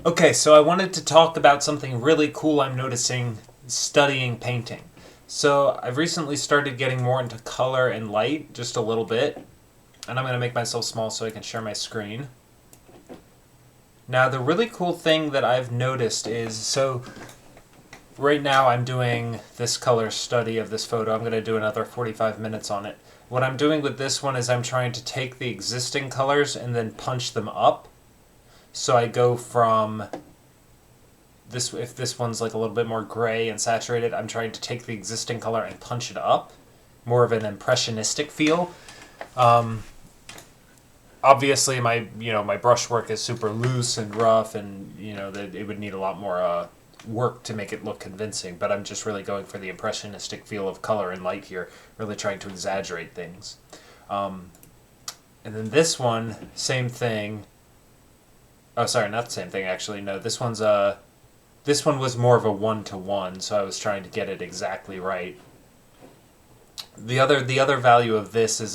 Okay, so I wanted to talk about something really cool I'm noticing studying painting. So I've recently started getting more into color and light, just a little bit, and I'm going to make myself small so I can share my screen. Now, the really cool thing that I've noticed is, so right now I'm doing this color study of this photo. I'm going to do another 45 minutes on it. What I'm doing with this one is I'm trying to take the existing colors and then punch them up. So I go from this, if this one's like a little bit more gray and saturated, I'm trying to take the existing color and punch it up, more of an impressionistic feel. Um, Obviously, my brushwork is super loose and rough, and that it would need a lot more work to make it look convincing. But I'm just really going for the impressionistic feel of color and light here, really trying to exaggerate things. Um, and then this one, same thing. Oh, sorry, not the same thing actually. No, this one was more of a 1-to-1, so I was trying to get it exactly right. The other value of this is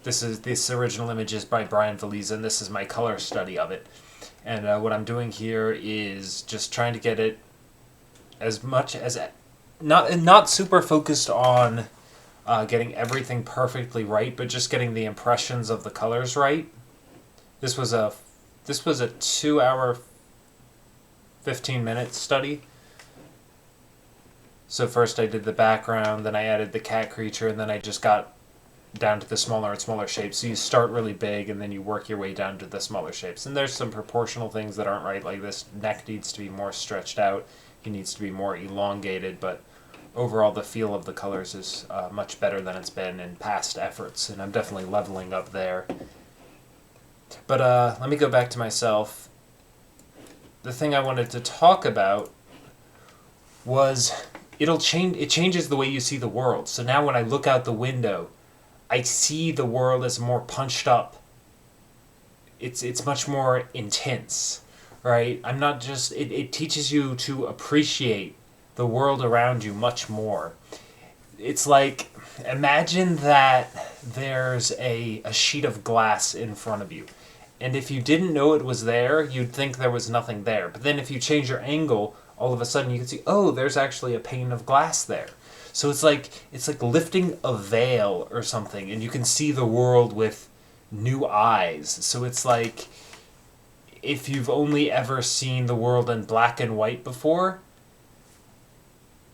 this original image is by Brian Valiza, and this is my color study of it. And what I'm doing here is just trying to get it as much as not super focused on getting everything perfectly right, but just getting the impressions of the colors right. This was a 2 hour 15-minute study. So first I did the background, then I added the cat creature, and then I just got down to the smaller and smaller shapes. So you start really big and then you work your way down to the smaller shapes. And there's some proportional things that aren't right, like this neck needs to be more stretched out, he needs to be more elongated, but overall the feel of the colors is much better than it's been in past efforts, and I'm definitely leveling up there. But let me go back to myself. The thing I wanted to talk about was it changes the way you see the world. So now when I look out the window, I see the world as more punched up. It's much more intense, right? I'm not just it teaches you to appreciate the world around you much more. It's like, imagine that there's a sheet of glass in front of you. And if you didn't know it was there, you'd think there was nothing there. But then if you change your angle, all of a sudden you can see, oh, there's actually a pane of glass there. So it's like lifting a veil or something, and you can see the world with new eyes. So it's like if you've only ever seen the world in black and white before,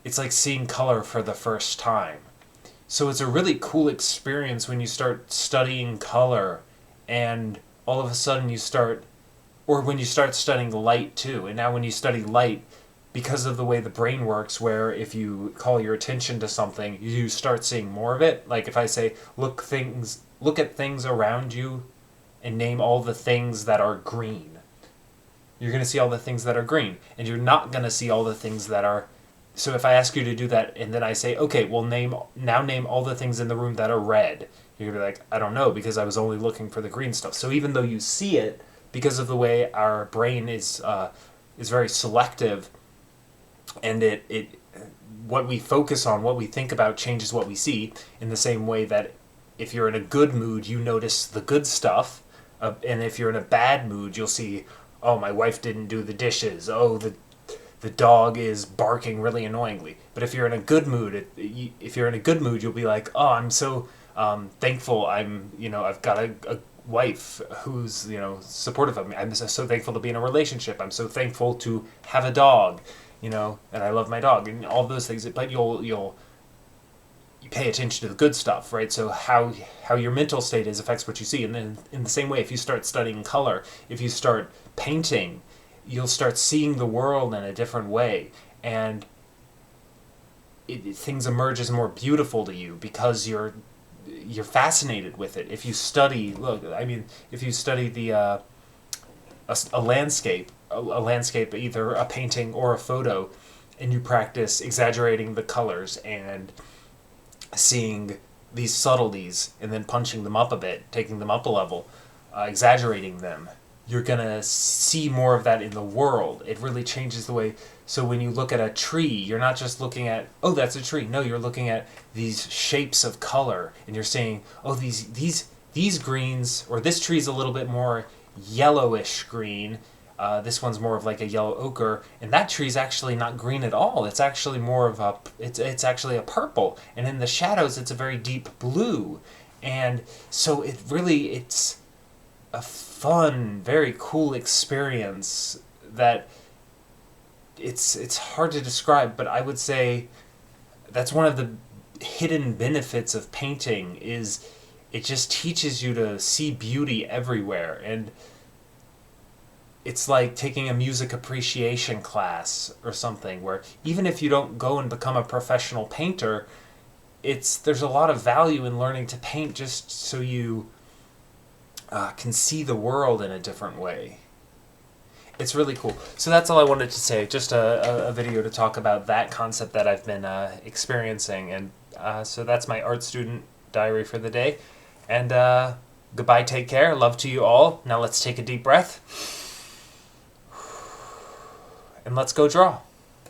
it's like seeing color for the first time. So it's a really cool experience when you start studying color, and all of a sudden or when you start studying light too. And now when you study light, because of the way the brain works, where if you call your attention to something, you start seeing more of it. Like if I say, look at things around you and name all the things that are green. You're going to see all the things that are green, and you're not going to see all the things that are. So if I ask you to do that, and then I say, okay, well, name all the things in the room that are red, you're going to be like, I don't know, because I was only looking for the green stuff. So even though you see it, because of the way our brain is very selective, and what we focus on, what we think about, changes what we see, in the same way that if you're in a good mood, you notice the good stuff, and if you're in a bad mood, you'll see, oh, my wife didn't do the dishes, oh, the dog is barking really annoyingly. But if you're in a good mood, you'll be like, oh, I'm so thankful. I've got a wife who's supportive of me. I'm so thankful to be in a relationship. I'm so thankful to have a dog, and I love my dog and all those things. But you pay attention to the good stuff, right? So how your mental state is affects what you see. And then in the same way, if you start studying color, if you start painting, you'll start seeing the world in a different way, and things emerge as more beautiful to you because you're fascinated with it. If you study, if you study a landscape, either a painting or a photo, and you practice exaggerating the colors and seeing these subtleties, and then punching them up a bit, taking them up a level, exaggerating them, you're going to see more of that in the world. It really changes the way. So when you look at a tree, you're not just looking at, oh, that's a tree. No, you're looking at these shapes of color, and you're saying, oh, these greens, or this tree's a little bit more yellowish green. This one's more of like a yellow ochre, and that tree's actually not green at all. It's actually more of a it's actually a purple, and in the shadows it's a very deep blue, and so it's a fun, very cool experience that it's hard to describe, but I would say that's one of the hidden benefits of painting is it just teaches you to see beauty everywhere. And it's like taking a music appreciation class or something where even if you don't go and become a professional painter, there's a lot of value in learning to paint just so you can see the world in a different way. It's really cool. So that's all I wanted to say. Just a video to talk about that concept that I've been experiencing. And so that's my art student diary for the day. And goodbye, take care. Love to you all. Now let's take a deep breath. And let's go draw.